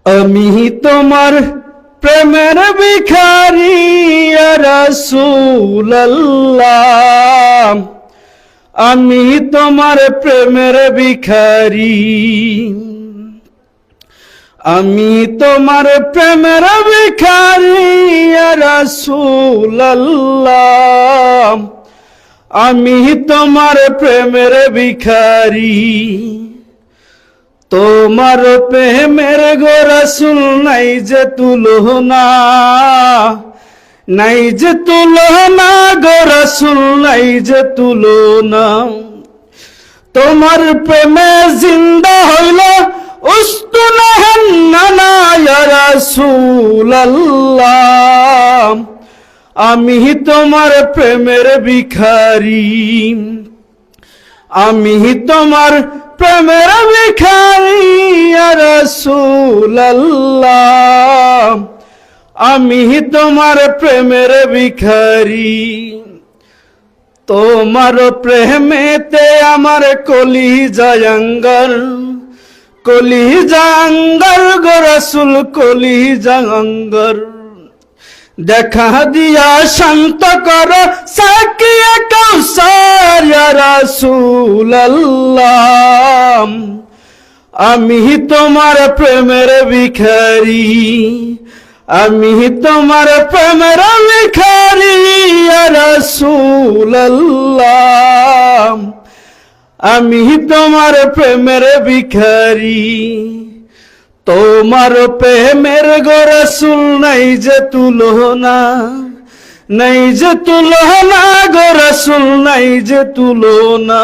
আমি তোমার প্রেমের ভিখারি ইয়া রাসূলুল্লাহ, আমি তোমার প্রেমের ভিখারি, আমি তোমার প্রেমের ভিখারি ইয়া রাসূলুল্লাহ, আমি তোমার প্রেমের ভিখারি। তোমার প্রেমের গো রাসূল নাই যে তুলনা, নাই যে তুলনা গো রাসূল নাই যে তুলনা। তোমার প্রেমে জিন্দা হইল উস্তুনা হান্নানা ইয়া রাসূলুল্লাহ, আমি তোমার প্রেমের ভিখারি, আমি তোমার প্রেমের ভিখারি ইয়া রাসূলুল্লাহ, আমি তোমার প্রেমের ভিখারি। তোমার প্রেমেতে আমার কলিজা আঙ্গার, কলিজা আঙ্গার গো রাসূল কলিজা আঙ্গার। দেখা দিয়া শান্ত কর সাকিয়ে কাউসার ইয়া রাসূলুল্লাহ, আমি তোমার প্রেমের ভিখারি, আমি তোমার প্রেমের ভিখারি ইয়া রাসূলুল্লাহ, আমি তোমার প্রেমের ভিখারি। তোমার প্রেমের গো রাসূল নাই যে তুলনা, নাই যে তুলনা গো রাসূল নাই যে তুলনা।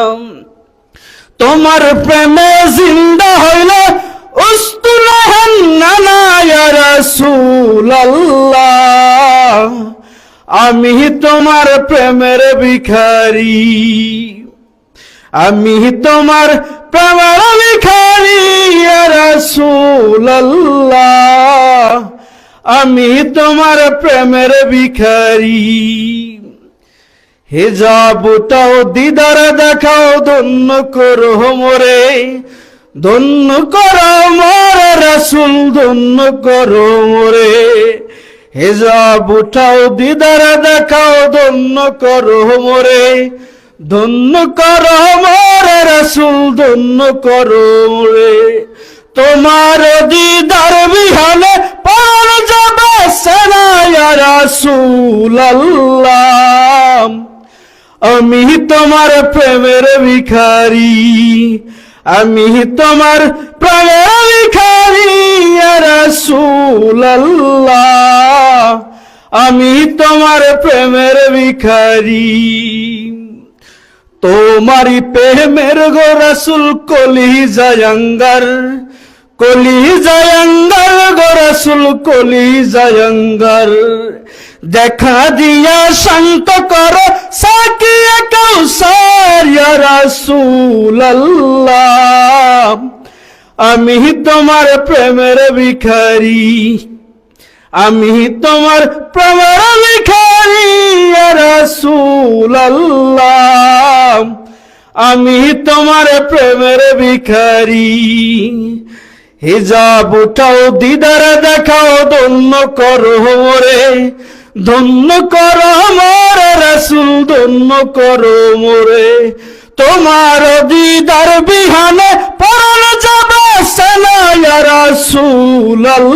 তোমার প্রেমে জিন্দা হইল উস্তুনা হান্নানা ইয়া রাসূলুল্লাহ, আমি তোমার প্রেমের ভিখারি, আমি তোমার প্রেমের ভিখারি ইয়া রাসূলুল্লাহ, আমি তোমার প্রেমের ভিখারি। হিজাবটাও দিদার দেখাও ধন্য করো মোরে, ধন্য করো মোরে রাসূল ধন্য করো মোরে। হিজাবটাও দিদার দেখাও ধন্য করো মোরে, ধন্য করো মোরে রাসূল ধন্য করো মোরে। তোমার দিদার বিহানে প্রাণ যাবে সেনা ইয়া রাসূলুল্লাহ, আমি তোমার প্রেমের ভিখারি, আমি তোমার প্রেমের ভিখারি ইয়া রাসূলুল্লাহ, আমি তোমার প্রেমের ভিখারি। তোমারি প্রেমের গো রাসূল কলিজা আঙ্গার, কলিজা আঙ্গার গো রাসূল কলিজা আঙ্গার। দেখা দিয়া শান্ত কর সাকিয়ে কাউসার ইয়া রাসূলুল্লাহ, আমি তোমার প্রেমের ভিখারি, আমি তোমার প্রেমের ভিখারি ইয়া রাসূলুল্লাহ, আমি তোমার প্রেমের ভিখারি। হিজাব উঠাও দিদার দেখাও ধন্য করো মোরে, ধন্য করো মোরে রাসূল ধন্য করো মোরে। তোমার দিদার বিহানে প্রাণ যাবে সেনা ইয়া রাসূলুল্লাহ,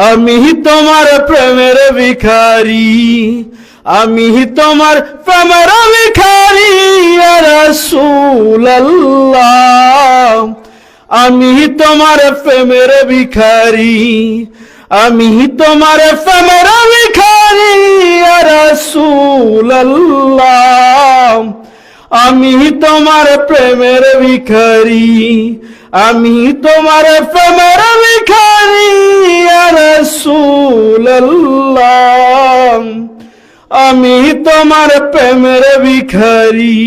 আমি তোমার প্রেমের ভিখারি, আমি তোমার প্রেমের ভিখারি ইয়া রাসূলুল্লাহ, আমি তোমার প্রেমের ভিখারি, আমি তোমার প্রেমের ভিখারি ইয়া রাসূলুল্লাহ, আমি তোমার প্রেমের ভিখারি, আমি তোমার প্রেমের ভিখারি ইয়া রাসূলুল্লাহ, আমি তোমার প্রেমের ভিখারি।